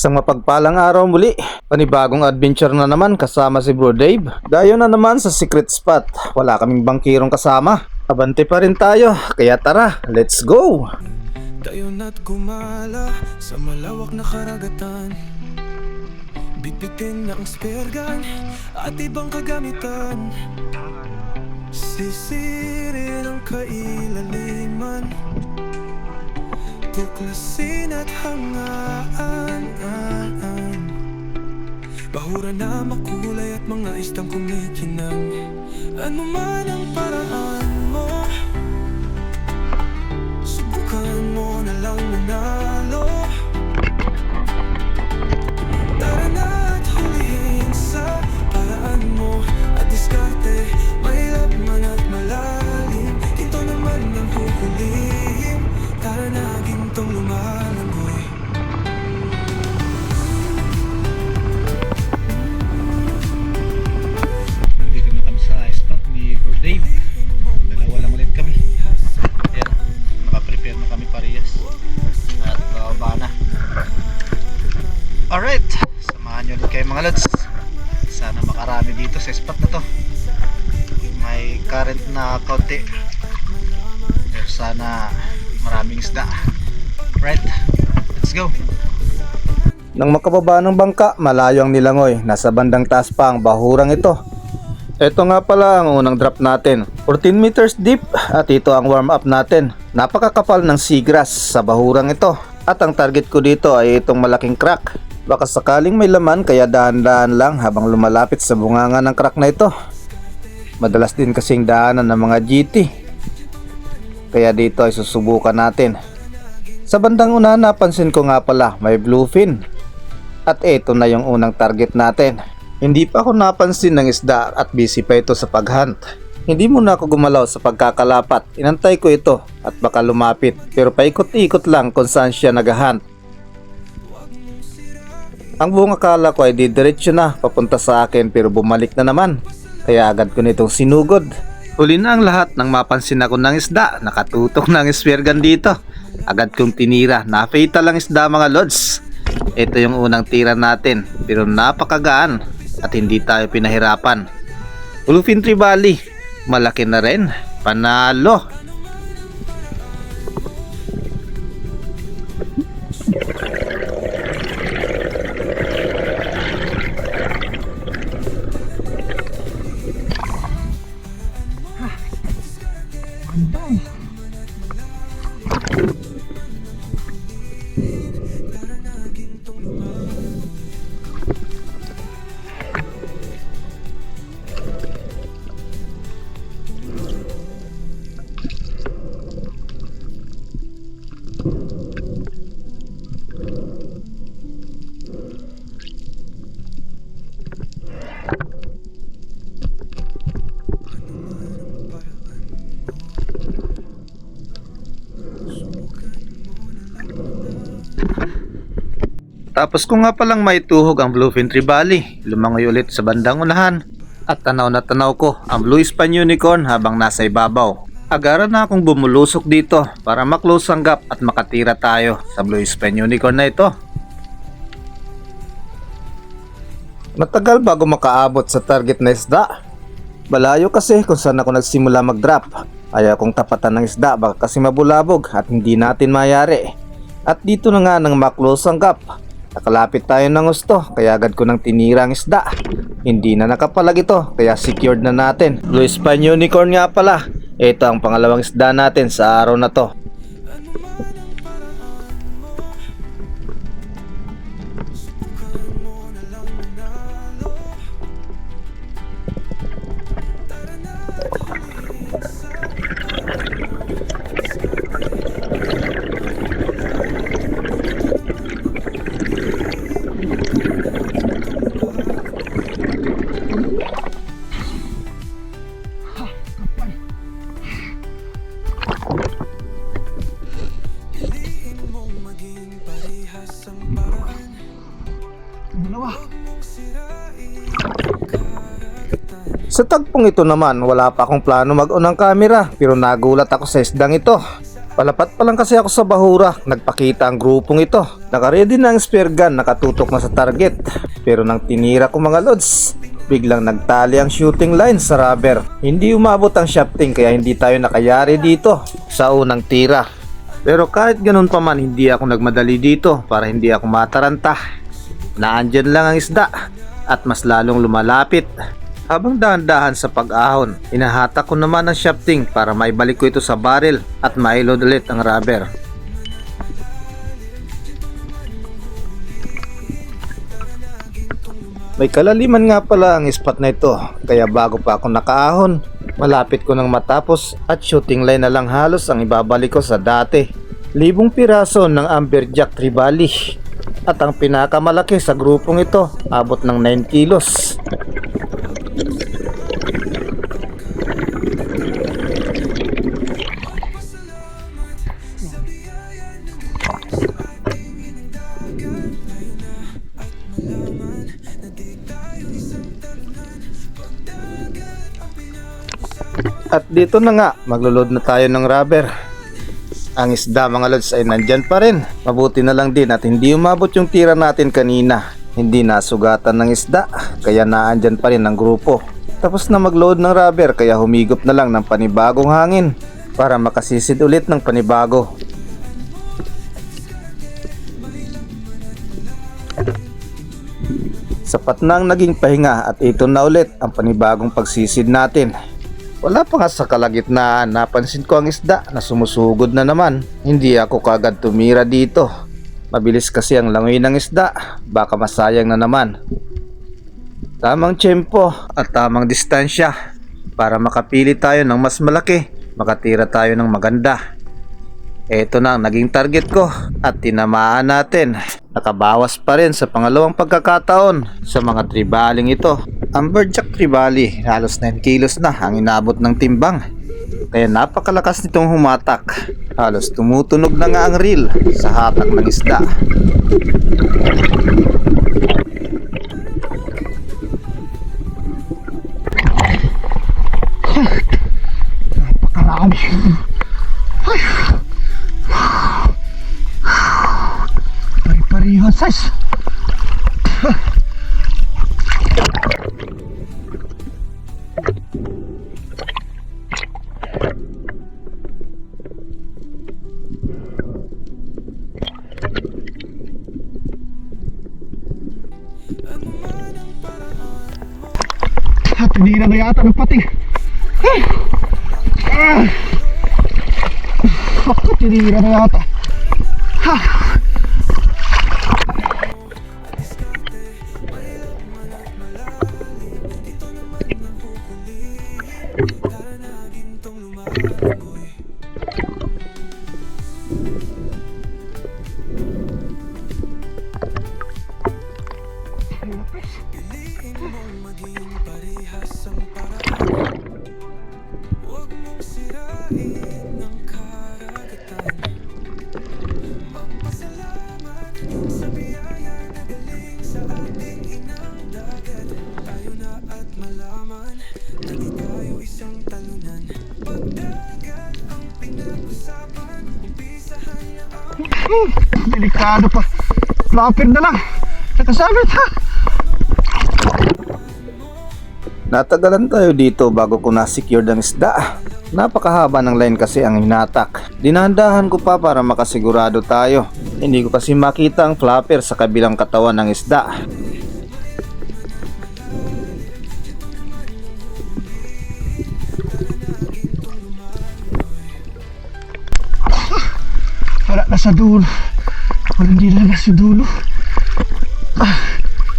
Isang mapagpalang araw muli, panibagong adventure na naman kasama si Bro Dave. Dayo na naman sa secret spot, wala kaming bangkirong kasama. Abante pa rin tayo, kaya tara, let's go! Tayo na't gumala sa malawak na karagatan. Bitbitin na ang spare gun at ibang kagamitan. Sisirin ang kailaliman, tuklasin at hangaan. Bahura na makulay at mga istang kumikinang. Ano man ang paraan mo, subukan mo na lang manalo. Tara na at hulihin sa paraan mo at diskarte. Mahirap man at malalim, ito naman ang huhulihin. Tara na gintong lumalangoy. Nandito na kami sa spot ni Bro Dave. Dalawa lang ulit kami. Ayan, nakaprepare na kami parehas. At bababa na. Alright, samahan nyo ulit kayo mga lods. Sana makarami dito sa spot na to. May current na kaunti, pero sana maraming isda. Right, let's go. Nang makababa ng bangka, malayo ang nilangoy. Nasa bandang taas pa ang bahurang ito. Ito nga pala ang unang drop natin. 14 meters deep at ito ang warm up natin. Napakakapal ng seagrass sa bahurang ito. At ang target ko dito ay itong malaking crack. Baka sakaling may laman kaya dahan-dahan lang habang lumalapit sa bunganga ng crack na ito. Madalas din kasing daanan ng mga GT. Kaya dito ay susubukan natin. Sa bandang una napansin ko nga pala may bluefin. At ito na yung unang target natin. Hindi pa ako napansin ng isda at busy pa ito sa paghunt. Hindi muna ako gumalaw sa pagkakalapat. Inantay ko ito at baka lumapit. Pero paikot-ikot lang kung saan siya naghahunt. Ang buong akala ko ay didiretso na papunta sa akin pero bumalik na naman. Kaya agad ko nitong sinugod. Huli na ang lahat nang mapansin ako ng isda. Nakatutok ng spear gun dito. Agad kong tinira. Nafatal lang isda mga lods. Ito yung unang tira natin. Pero napakagaan at hindi tayo pinahirapan. Bluefin Trevally. Malaki na rin. Panalo. Tapos ko nga palang maituhog ang Bluefin Trevally. Lumangoy ulit sa bandang unahan. At tanaw na tanaw ko ang Blue Span Unicorn habang nasa ibabaw. Agaran na akong bumulusok dito para maklose ang gap at makatira tayo sa Blue Span Unicorn na ito. Matagal bago makaabot sa target na isda. Malayo kasi kung saan ako nagsimula mag-drop. Ayaw kong tapatan ng isda baka kasi mabulabog at hindi natin mayari. At dito na nga nang maklose ang gap. Nakalapit tayo ng gusto kaya agad ko nang tinira ang isda. Hindi na nakapalag ito kaya secured na natin. Blue Span Unicorn nga pala. Ito ang pangalawang isda natin sa araw na to. Sa tagpong ito naman, wala pa akong plano mag-on ng camera pero nagulat ako sa isdang ito. Palapat pa lang kasi ako sa bahura, nagpakita ang grupong ito. Nakaready na ang spear gun, nakatutok na sa target. Pero nang tinira ko mga lods, biglang nagtali ang shooting line sa rubber. Hindi umabot ang shafting kaya hindi tayo nakayari dito sa unang tira. Pero kahit ganun pa man, hindi ako nagmadali dito para hindi ako mataranta. Naandyan lang ang isda at mas lalong lumalapit. Habang dahan-dahan sa pag-ahon, inahatak ko naman ang shafting para maibalik ko ito sa barrel at mailod ulit ang rubber. May kalaliman nga pala ang spot na ito, kaya bago pa ako nakaahon, malapit ko nang matapos at shooting line na lang halos ang ibabalik ko sa dati. 1,000 piraso ng amberjack tribali at ang pinakamalaki sa grupong ito abot ng 9 kilos. At dito na nga, maglulod na tayo ng rubber. Ang isda mga lods ay nandyan pa rin. Mabuti na lang din at hindi umabot yung tira natin kanina. Hindi nasugatan ng isda, kaya naandyan pa rin ang grupo. Tapos na magload ng rubber kaya humigop na lang ng panibagong hangin para makasisid ulit ng panibago. Sapat na ang naging pahinga at ito na ulit ang panibagong pagsisid natin. Wala pa nga sa kalagitnaan, napansin ko ang isda na sumusugod na naman. Hindi ako kagad tumira dito. Mabilis kasi ang langoy ng isda, baka masayang na naman. Tamang tiyempo at tamang distansya para makapili tayo ng mas malaki, makatira tayo ng maganda. Ito na ang naging target ko at tinamaan natin. Nakabawas pa rin sa pangalawang pagkakataon sa mga tribaling ito. Amberjack tribali, halos 9 kilos na ang inabot ng timbang. Kaya napakalakas nitong humatak. Halos tumutunog na nga ang reel sa hatak ng isda. Napakarami. Pari-parihon size. Tinira na yata ng pating. Tinira na yata. Delikado pa. Flopper na lang. Nakasabit ha. Natagalan tayo dito bago ko na-secure ang isda. Napakahaba ng line kasi ang hinatak. Dinahandahan ko pa para makasigurado tayo. Hindi ko kasi makita ang flopper sa kabilang katawan ng isda. Wala na sa dulo. Walang dila na sa dulo.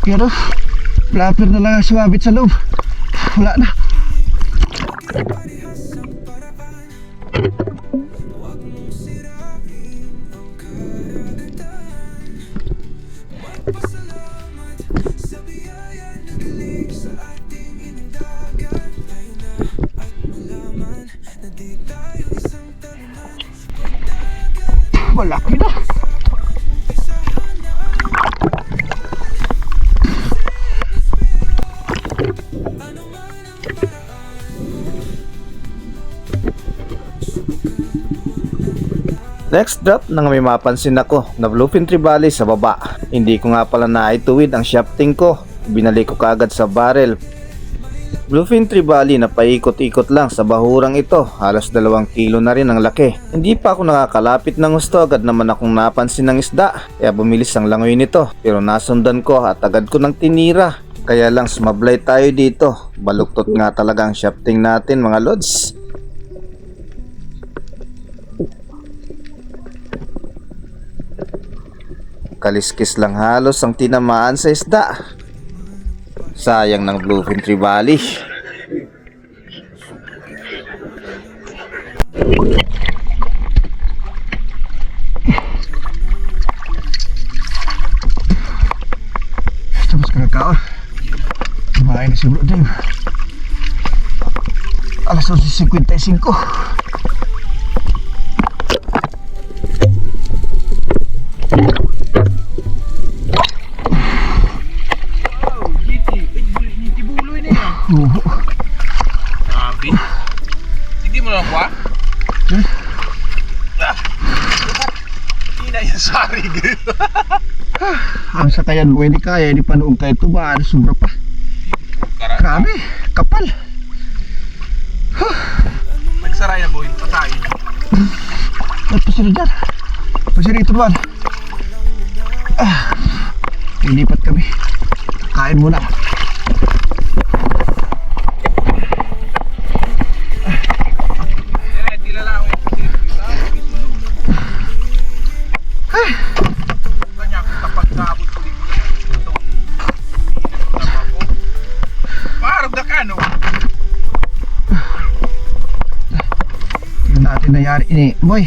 Pero flopper na lang sumabit sa loob. Wala na. Malaki na. Next drop nang may mapansin ako na bluefin trevally sa baba. Hindi ko nga pala naituwid ang shafting ko. Binalik ko kagad sa barrel. Bluefin trevally na paikot-ikot lang sa bahurang ito. Halos 2 kilo na rin ang laki. Hindi pa ako nakakalapit ng gusto, agad naman akong napansin ng isda. Kaya bumilis ang langoy nito. Pero nasundan ko at agad ko nang tinira. Kaya lang sumablay tayo dito. Baluktot nga talaga ang shafting natin mga lods. Kaliskis lang halos ang tinamaan sa isda. Sayang ng bluefin trevally. Tapos ka na kao. Kumain na si Bro Dave. Alas 11:55. Grabe. Hindi mo lang kwa? Hindi na yung sari. Ang sakayan mo hindi kaya, di pa noong kayo tuba, sobra pa. Grabe, kapal. Nagsaray na boy, patay. At pasira dyan. Pasira ito man. Ilipat kami. Kain muna. Hindi lang ako kanya kapag naabot ko dito itong tama ko. Parang dakano. Yung natin nangyari ini, boy.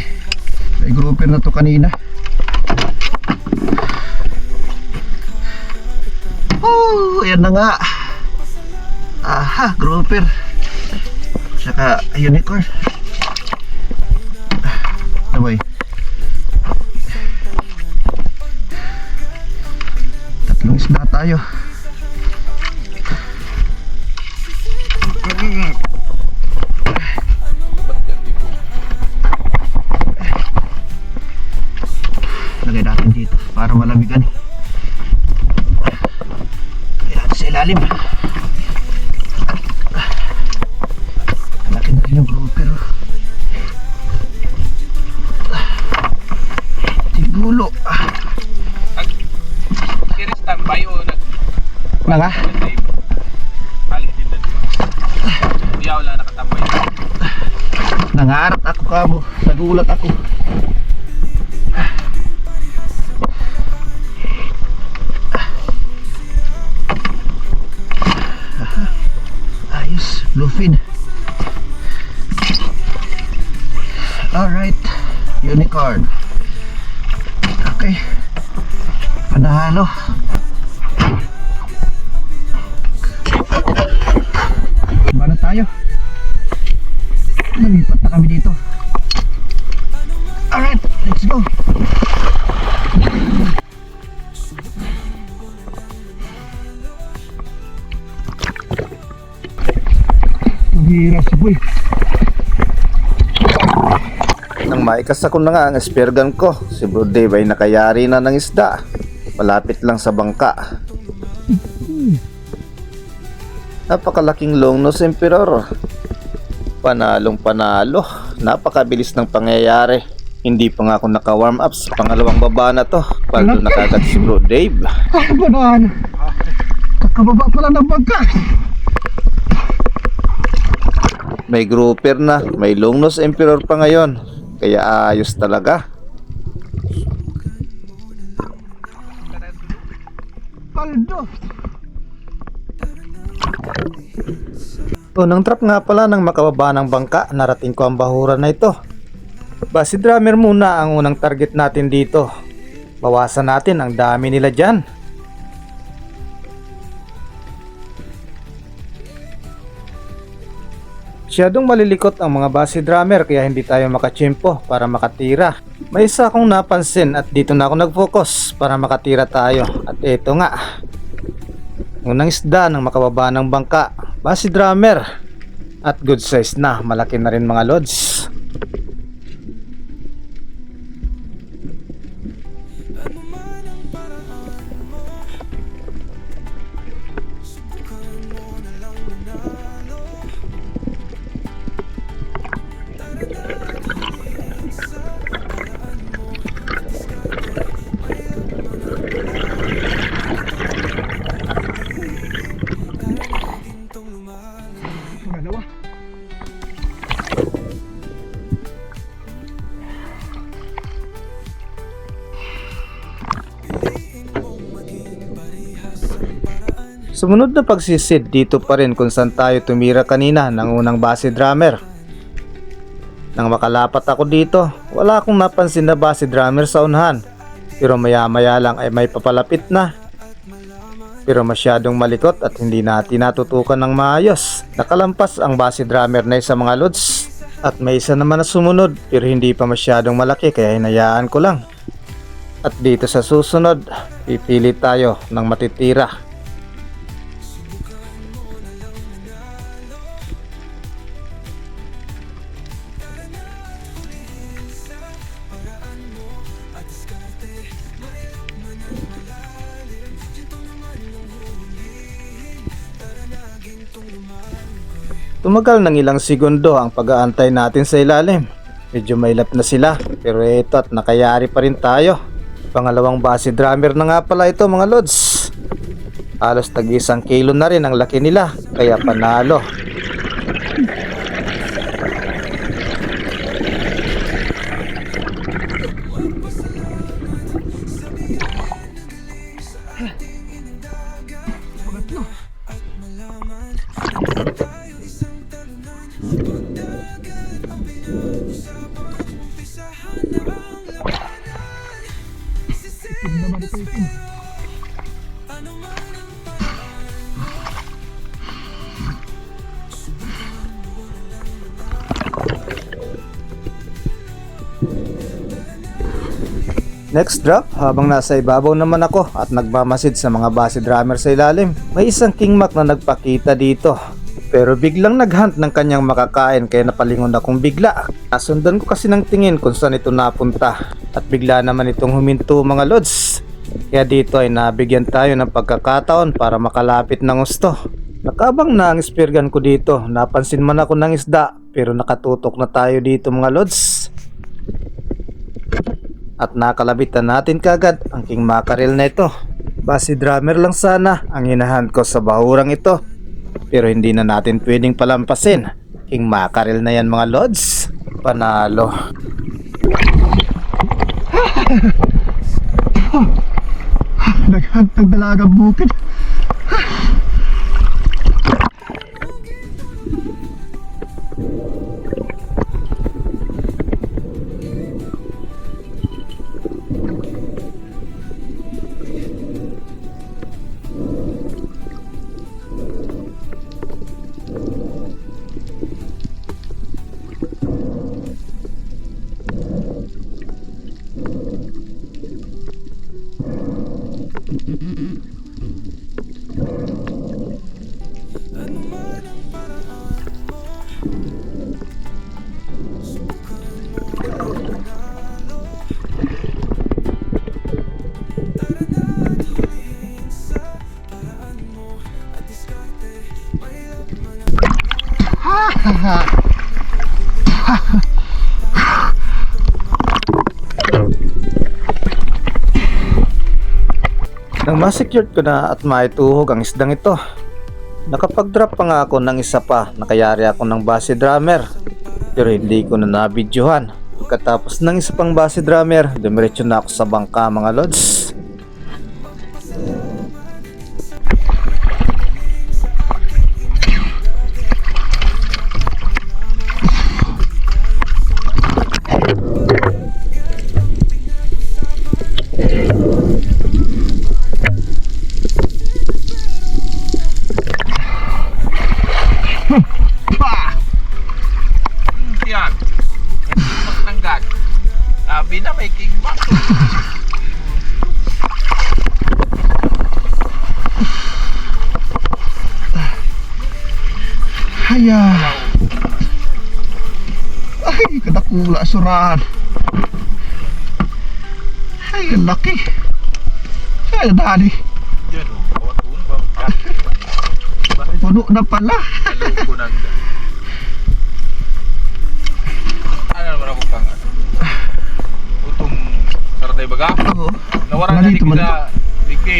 May grouper na to kanina. Oh, ayan na nga. Aha, grouper. Saka unicorn. Boy. Tatlong isda tayo. Lagay natin dito para malamigan. Lagay natin sa ilalim. Laki na rin yung grouper. Tigulo. Kiri standby o Mga? Halit din dito. Hindi ako lang nakatambay. Nangarat ako kamo. Nagulat ako. Ayos, bluefin. Alright, unicorn. Okay, panahalo. Mana tayo? Nalipat na kami dito. Alright, let's go. Ang hirap si boy. Nang maikas ako na nga ang spear gun ko, si Bro Dave ay nakayari na ng isda. Malapit lang sa bangka. Napakalaking longnose emperor. Panalong panalo. Napakabilis ng pangyayari. Hindi pa nga ako naka-warm up sa pangalawang baba na to. Paldo na kagad si Bro Dave. Banahan. Kakababa pala ng bangka. May grouper na, may longnose emperor pa ngayon. Kaya ayos talaga. Paldo. Unang trap nga pala nang makababa ng bangka, narating ko ang bahuran na ito. Basi drummer muna ang unang target natin dito. Bawasan natin ang dami nila dyan. Masyadong malilikot ang mga basi drummer kaya hindi tayo makachimpo para makatira. May isa akong napansin at dito na ako nag-focus para makatira tayo. At eto nga. Unang isda ng makababa ng bangka. Basi drummer. At good size na. Malaki na rin mga lods. Sumunod na pagsisid dito pa rin kung saan tayo tumira kanina ng unang base drummer. Nang makalapat ako dito, wala akong napansin na base drummer sa unahan. Pero maya maya lang ay may papalapit na. Pero masyadong malikot at hindi natin natutukan ng maayos. Nakalampas ang base drummer na isa mga lods. At may isa naman na sumunod pero hindi pa masyadong malaki kaya hinayaan ko lang. At dito sa susunod, pipili tayo ng matitira. Tumagal ng ilang segundo ang pag-aantay natin sa ilalim. Medyo mailap na sila pero ito at nakayari pa rin tayo. Pangalawang base drummer na nga pala ito mga lods. Halos tag-1 kilo na rin ang laki nila kaya panalo. Next drop, habang nasa ibabaw naman ako at nagmamasid sa mga base drummer sa ilalim, may isang kingmak na nagpakita dito. Pero biglang naghunt ng kanyang makakain kaya napalingon akong bigla. Nasundan ko kasi ng tingin kung saan ito napunta at bigla naman itong huminto mga lods. Kaya dito ay nabigyan tayo ng pagkakataon para makalapit ng gusto. Nakabang na ang spear gun ko dito, napansin man ako ng isda pero nakatutok na tayo dito mga lods. At nakalabitan natin kagad ang king mackerel na ito. Base drummer lang sana ang hinahunt ko sa bahurang ito. Pero hindi na natin pwedeng palampasin. King mackerel na yan mga lods. Panalo. Naghunt ng dalagang bukid. Nang ma-secured ko na at maituhog ang isdang ito, nakapag-drop pa nga ako ng isa pa, nakayari ako ng base drummer pero hindi ko na nabidyohan. Pagkatapos ng isa pang base drummer, dumiretso na ako sa bangka mga lods. Yan. Magtanggal. Sabi na may king back. Haya. Ay, kadakula surahan. Ay, ang laki. Ay, dali. Yan o. Kawatun ba? Puno na pala. Naluko ng ano naman ako kang ano? Utong saratay baga? Oo. Nawaran na Malito, di kita. Sige.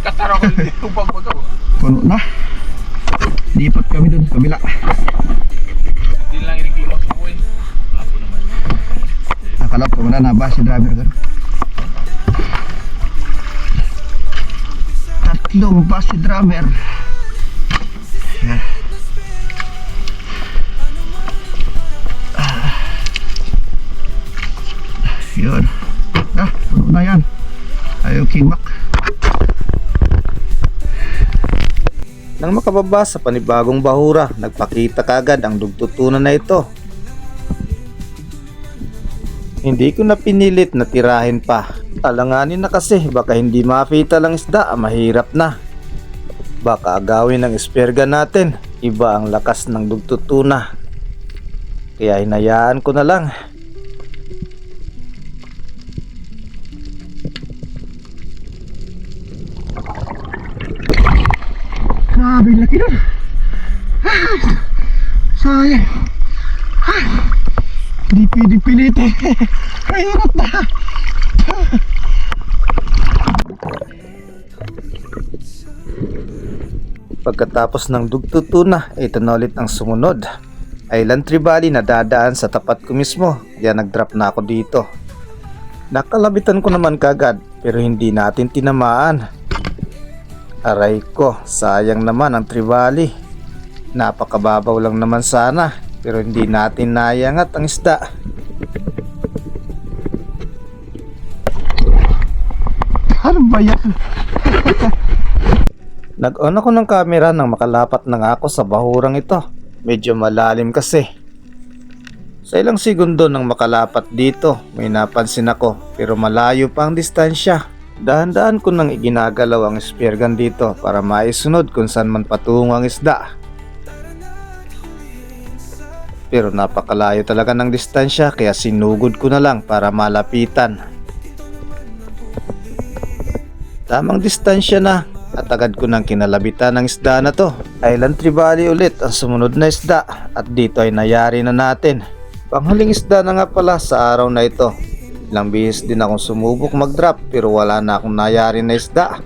Katara ko hindi yung pagbaga. Puno na. Lipat kami dun sa kabila. Hindi lang inikimos mo eh. Apo naman. Nakalap ko na na base driver doon. tatlong bassy drummer. Yan. Yun. Puno na yan. Ayaw kimak. Nang makababa sa panibagong bahura, nagpakita kagad ang dugtutunan na ito. Hindi ko na pinilit na tirahin pa. Alanganin na kasi, baka hindi makita lang isda, mahirap na. Baka agawin ng esperga natin, iba ang lakas ng dugtutuna. Kaya hinayaan ko na lang. Grabe laki nun. Sayang. Hindi pwede pilitin. Mahirap na. Pagkatapos ng dugtutuna, ito na ulit ang sumunod. Island Tree Valley na dadaan sa tapat ko mismo. Kaya nag-drop na ako dito. Nakalabitan ko naman kagad pero hindi natin tinamaan. Aray ko, sayang naman ang Tree Valley. Napakababaw lang naman sana pero hindi natin nayangat ang isda. Ano ba yan? Nag-on ako ng camera nang makalapat na nga ako sa bahurang ito. Medyo malalim kasi. Sa ilang segundo nang makalapat dito, may napansin ako pero malayo pa ang distansya. Dahan-dahan ko nang iginagalaw ang spear gun dito para maisunod kung saan man patungo ang isda. Pero napakalayo talaga ng distansya kaya sinugod ko na lang para malapitan. Tamang distansya na at agad ko nang kinalabitan ng isda na to. Island Tree Valley ulit ang sumunod na isda at dito ay nayari na natin. Panghuling isda na nga pala sa araw na ito. Ilang bihis din akong sumubok mag-drop pero wala na akong nayari na isda.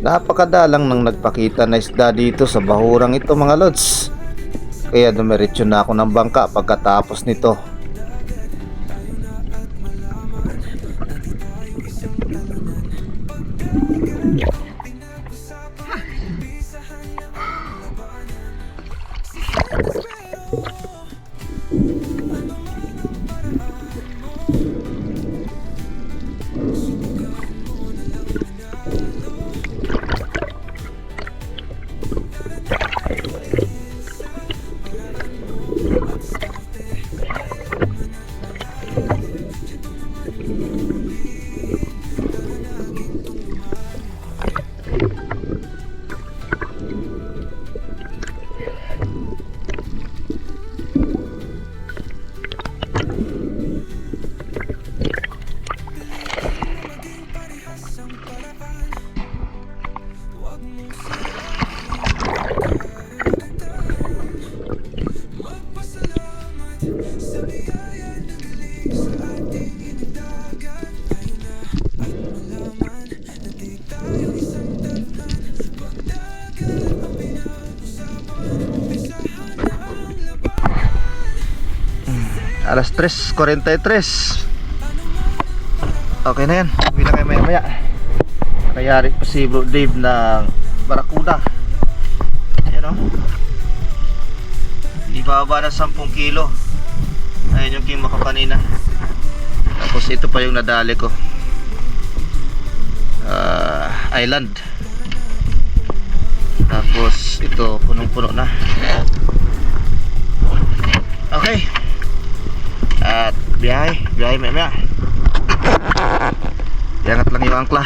Napakadalang nang nagpakita na isda dito sa bahurang ito mga lods. Kaya dumiretso na ako ng bangka pagkatapos nito. Alas 3:43. Okay na yan. Uwi na kayo maya maya. Nakayari pa si Bro Dave ng barakuda. Ayan o. Hindi bababa ng 10 kilo. Ayan yung kimo ko kanina. Tapos ito pa yung nadali ko. Island. Tapos ito punong-puno na. Okay. At biyahe maya. Iangat lang yung angkla.